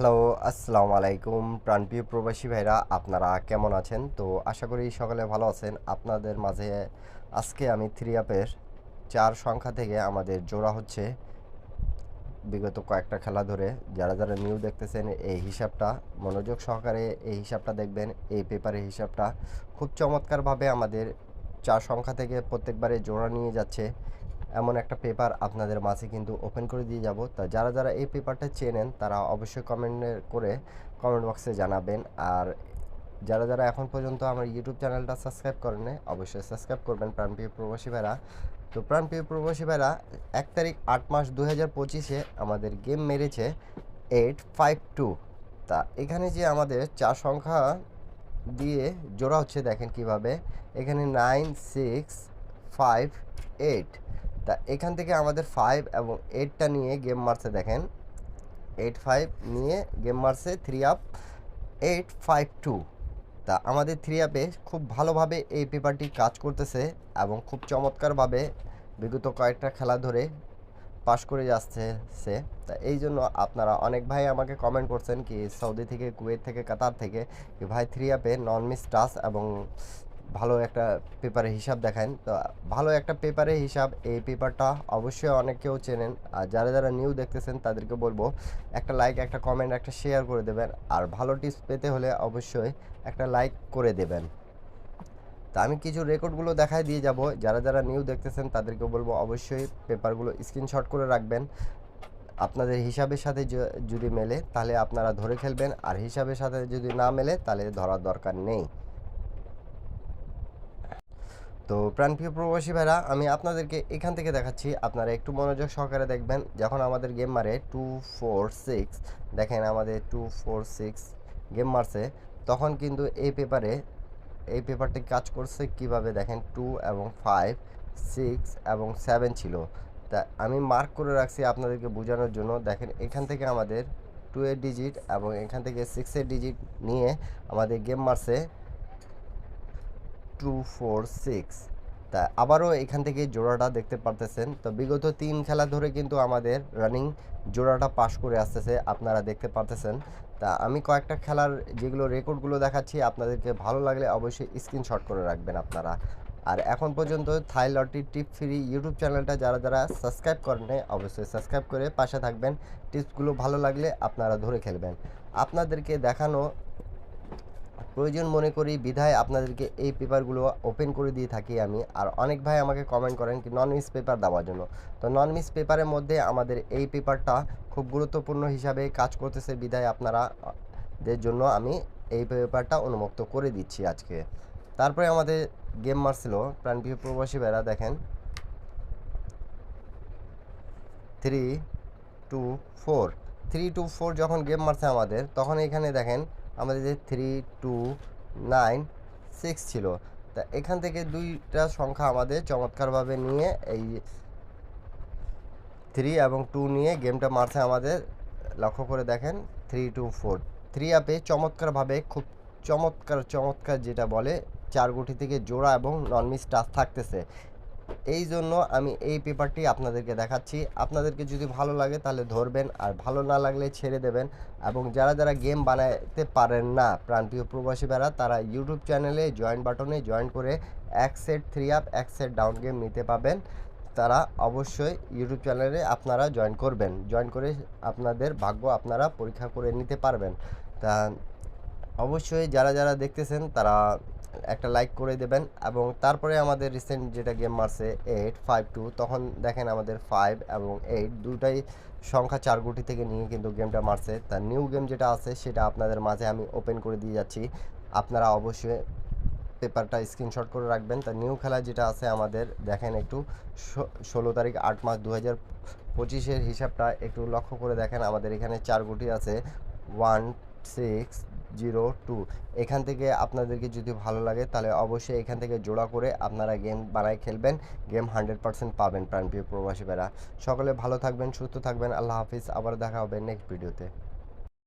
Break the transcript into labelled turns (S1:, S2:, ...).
S1: Hello, আসসালামু আলাইকুম প্রাণপ্রিয় প্রবাসী ভাইরা, আপনারা কেমন আছেন? তো আশা করি সকলে ভালো আছেন। আপনাদের মাঝে আজকে আমি থ্রি আপের 4 সংখ্যা থেকে আমাদের জোড়া হচ্ছে বিগত কয়েকটা খেলা ধরে। যারা যারা নিউ দেখতেছেন এই হিসাবটা মনোযোগ সহকারে এই হিসাবটা দেখবেন। এই পেপারের হিসাবটা খুব চমৎকারভাবে আমাদের 4 সংখ্যা থেকে প্রত্যেকবারে জোড়া নিয়ে যাচ্ছে এমন একটা পেপার আপনাদের মাঝে কিন্তু ওপেন করে দিয়ে যাব। তা যারা যারা এই পেপারটা চেনেন তারা অবশ্যই কমেন্ট বক্সে জানাবেন। আর যারা যারা এখন পর্যন্ত আমার ইউটিউব চ্যানেলটা সাবস্ক্রাইব করেন নাই, অবশ্যই সাবস্ক্রাইব করবেন প্রাণপ্রিয় প্রবাসী ভাইরা। তো প্রাণপ্রিয় প্রবাসী ভাইরা, 1 তারিখ 8 মাস 2025-এ আমাদের গেম মেরেছে 852। তা এখানে যে আমাদের 4 সংখ্যা দিয়ে জোড়া হচ্ছে দেখেন কিভাবে। এখানে 9 6 5 8। তা এখান থেকে আমাদের 5 এবং 8টা নিয়ে গেম মারছে দেখেন। 8 5 নিয়ে গেম মারছে 3 আপ 852। তা আমাদের থ্রি অ্যাপে খুব ভালোভাবে এই পেপারটি কাজ করতেছে এবং খুব চমৎকারভাবে বিগত কয়েকটা খেলা ধরে পাশ করে যাচ্ছে সে। তা এই জন্য আপনারা অনেক ভাই আমাকে কমেন্ট করছেন কি সৌদি থেকে, কুয়েত থেকে, কাতার থেকে, কি ভাই থ্রি অ্যাপে নন মিস টাচ এবং ভালো একটা পেপারের হিসাব দেখান। তো ভালো একটা পেপারের হিসাব, এই পেপারটা অবশ্যই অনেকেও চেনেন। আর যারা যারা নিউ দেখতেছেন তাদেরকে বলবো একটা লাইক, একটা কমেন্ট, একটা শেয়ার করে দেবেন। আর ভালো টিপস পেতে হলে অবশ্যই একটা লাইক করে দেবেন। তা আমি কিছু রেকর্ডগুলো দেখায় দিয়ে যাব। যারা যারা নিউ দেখতেছেন তাদেরকে বলবো অবশ্যই পেপারগুলো স্ক্রিনশট করে রাখবেন। আপনাদের হিসাবের সাথে যদি মেলে তাহলে আপনারা ধরে খেলবেন, আর হিসাবের সাথে যদি না মেলে তাহলে ধরার দরকার নেই। তো প্রাণপ্রিয় প্রবাসী ভাইরা, আমি আপনাদেরকে এখান থেকে দেখাচ্ছি, আপনারা একটু মনোযোগ সহকারে দেখবেন। যখন আমাদের গেম মারে 2 4 6, দেখেন আমাদের 2 4 6 গেম মারছে, তখন কিন্তু এই পেপারটি কাজ করছে কিভাবে দেখেন। 2 এবং 5 6 এবং 7 ছিল। তা আমি মার্ক করে রাখছি আপনাদেরকে বোঝানোর জন্য। দেখেন এখান থেকে আমাদের 2 এর ডিজিট এবং এখান থেকে 6 এর ডিজিট নিয়ে আমাদের গেম মারছে 2 4 6। তা আবারও এখান থেকে জোড়াটা দেখতে পারতেছেন। তো বিগত 3 খেলা ধরে কিন্তু আমাদের রানিং জোড়াটা পাস করে আসতেছে, আপনারা দেখতে পারতেছেন। তা আমি কয়েকটা খেলার যেগুলো রেকর্ডগুলো দেখাচ্ছি, আপনাদেরকে ভালো লাগলে অবশ্যই স্ক্রিনশট করে রাখবেন আপনারা। আর এখন পর্যন্ত থাই লটারি টিপ ফ্রি ইউটিউব চ্যানেলটা যারা যারা সাবস্ক্রাইব করেন নাই, অবশ্যই সাবস্ক্রাইব করে পাশে থাকবেন। টিপসগুলো ভালো লাগলে আপনারা ধরে খেলবেন। আপনাদেরকে দেখানো প্রয়োজন মনে করি বিধায় আপনাদেরকে এই পেপারগুলো ওপেন করে দিয়ে থাকি আমি। আর অনেক ভাই আমাকে কমেন্ট করেন কি নন মিস পেপার দেওয়ার জন্য। তো নন মিস পেপারের মধ্যে আমাদের এই পেপারটা খুব গুরুত্বপূর্ণ হিসাবে কাজ করতেছে বিধায় আপনারাদের জন্য আমি এই পেপারটা উন্মুক্ত করে দিচ্ছি আজকে। তারপরে আমাদের গেম মারছিল প্রাণপ্রিয় প্রবাসী ভাইরা, দেখেন 3 2 4। 3 2 4 যখন গেম মারছে আমাদের, তখন এখানে দেখেন আমাদের যে 3 2 9 6 ছিল। তা এখান থেকে দুইটা সংখ্যা আমাদের চমৎকারভাবে নিয়ে এই 3 এবং 2 নিয়ে গেমটা মারছে আমাদের। লক্ষ্য করে দেখেন 3 2 4 থ্রি আপে চমৎকারভাবে, খুব চমৎকার চমৎকার যেটা বলে 4 গুটি থেকে জোড়া এবং নন মিস টাচ থাকতেছে। এই জন্য আমি এই পেপারটি আপনাদেরকে দেখাচ্ছি। আপনাদেরকে যদি ভালো লাগে তাহলে ধরবেন, আর ভালো না লাগলে ছেড়ে দেবেন। এবং যারা যারা গেম বানাতে পারেন না প্রাণপ্রিয় প্রবাসী ভাইরা, তারা ইউটিউব চ্যানেলে জয়েন বাটনে জয়েন করে এক সেট থ্রি আপ, এক সেট ডাউন গেম নিতে পাবেন। তারা অবশ্যই ইউটিউব চ্যানেলে আপনারা জয়েন করবেন, জয়েন করে আপনাদের ভাগ্য আপনারা পরীক্ষা করে নিতে পারবেন। তা অবশ্যই যারা যারা দেখতেছেন তারা একটা লাইক করে দেবেন। এবং তারপরে আমাদের রিসেন্ট যেটা গেম মারছে 852, তখন দেখেন আমাদের 5 এবং 8 দুটাই সংখ্যা 4 গুটি থেকে নিয়ে কিন্তু গেমটা মারছে। তার নিউ গেম যেটা আছে সেটা আপনাদের মাঝে আমি ওপেন করে দিয়ে যাচ্ছি, আপনারা অবশ্যই পেপারটা স্ক্রিনশট করে রাখবেন। তার নিউ খেলা যেটা আছে আমাদের দেখেন একটু 16 তারিখ 8 মাস 2025-এর হিসাবটা একটু লক্ষ্য করে দেখেন। আমাদের এখানে 4 গুটি আছে 1602। এখান থেকে আপনাদেরকে যদি ভালো লাগে তাহলে অবশ্যই এখান থেকে জোড়া করে আপনারা গেম বানায় খেলবেন, গেম 100% পাবেন প্রাণপ্রিয় প্রবাসী ভাইরা। সকলে ভালো থাকবেন, সুস্থ থাকবেন, আল্লাহ হাফিজ। আবার দেখা হবে নেক্সট ভিডিওতে।